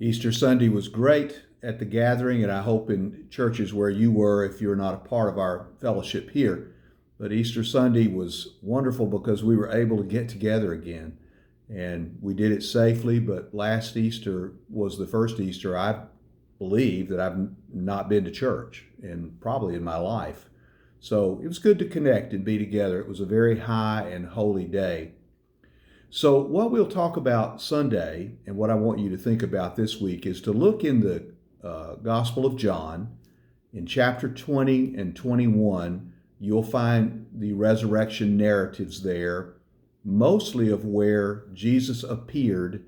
Easter Sunday was great at the gathering, and I hope in churches where you were, if you're not a part of our fellowship here. But Easter Sunday was wonderful because we were able to get together again. And we did it safely, but last Easter was the first Easter I believe that I've not been to church, and probably in my life. So it was good to connect and be together. It was a very high and holy day. So, what we'll talk about Sunday, and what I want you to think about this week, is to look in the Gospel of John, in chapter 20 and 21. You'll find the resurrection narratives there, mostly of where Jesus appeared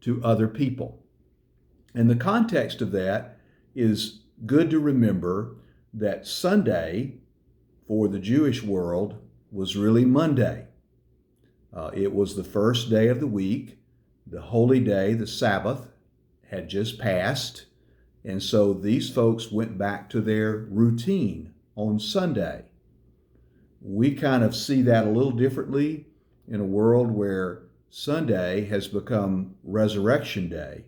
to other people. And the context of that is good to remember that Sunday for the Jewish world was really Monday. It was the first day of the week. The holy day, the Sabbath, had just passed. And so these folks went back to their routine on Sunday. We kind of see that a little differently in a world where Sunday has become Resurrection Day,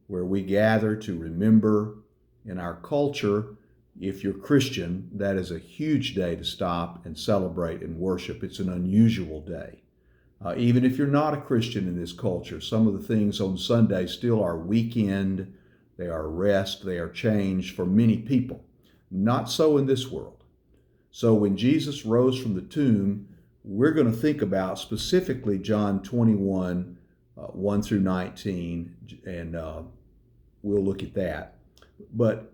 where we gather to remember. In our culture, if you're Christian, that is a huge day to stop and celebrate and worship. It's an unusual day. Even if you're not a Christian in this culture, some of the things on Sunday still are weekend, they are rest, they are change for many people. Not so in this world. So when Jesus rose from the tomb, we're going to think about specifically John 21, 1 through 19, and we'll look at that. But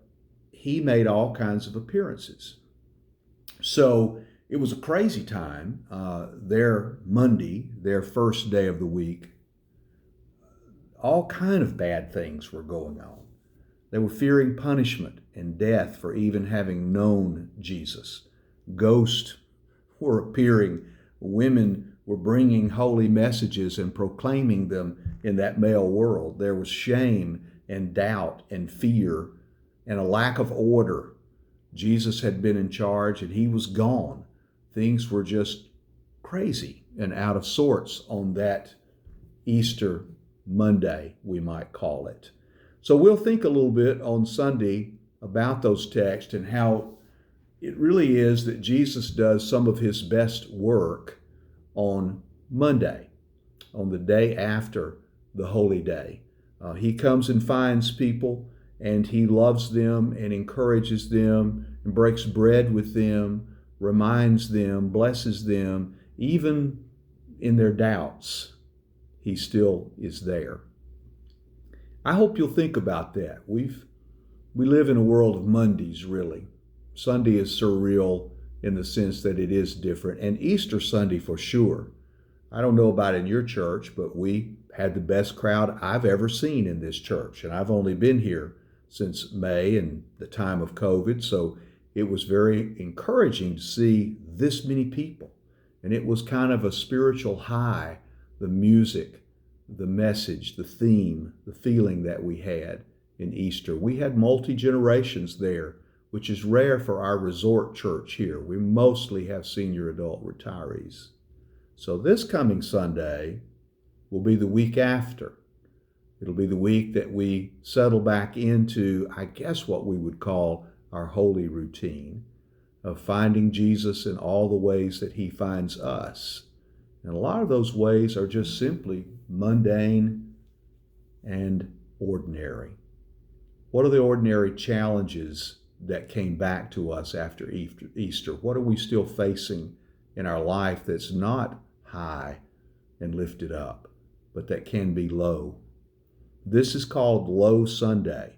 he made all kinds of appearances. So it was a crazy time. Their Monday, their first day of the week, all kind of bad things were going on. They were fearing punishment and death for even having known Jesus. Ghosts were appearing. Women were bringing holy messages and proclaiming them in that male world. There was shame and doubt and fear and a lack of order. Jesus had been in charge and he was gone. Things were just crazy and out of sorts on that Easter Monday, we might call it. So we'll think a little bit on Sunday about those texts and how it really is that Jesus does some of his best work on Monday, on the day after the holy day. He comes and finds people, and he loves them and encourages them and breaks bread with them, reminds them, blesses them, even in their doubts, he still is there. I hope you'll think about that. We live in a world of Mondays, really. Sunday is surreal in the sense that it is different, and Easter Sunday for sure. I don't know about in your church, but we had the best crowd I've ever seen in this church, and I've only been here since May and the time of COVID, so it was very encouraging to see this many people. And it was kind of a spiritual high, the music, the message, the theme, the feeling that we had in Easter. We had multi-generations there, which is rare for our resort church here. We mostly have senior adult retirees. So this coming Sunday will be the week after. It'll be the week that we settle back into, I guess, what we would call our holy routine of finding Jesus in all the ways that he finds us. And a lot of those ways are just simply mundane and ordinary. What are the ordinary challenges that came back to us after Easter? What are we still facing in our life that's not high and lifted up, but that can be low? This is called Low Sunday.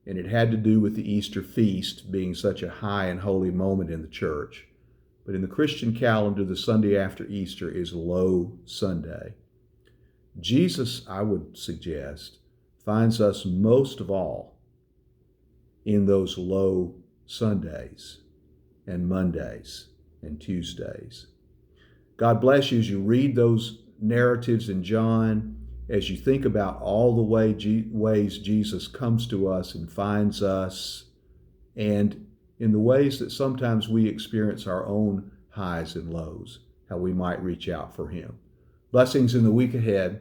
And it had to do with the Easter feast being such a high and holy moment in the church. But in the Christian calendar, the Sunday after Easter is Low Sunday. Jesus, I would suggest, finds us most of all in those low Sundays and Mondays and Tuesdays. God bless you as you read those narratives in John, as you think about all the ways Jesus comes to us and finds us, and in the ways that sometimes we experience our own highs and lows, how we might reach out for him. Blessings in the week ahead.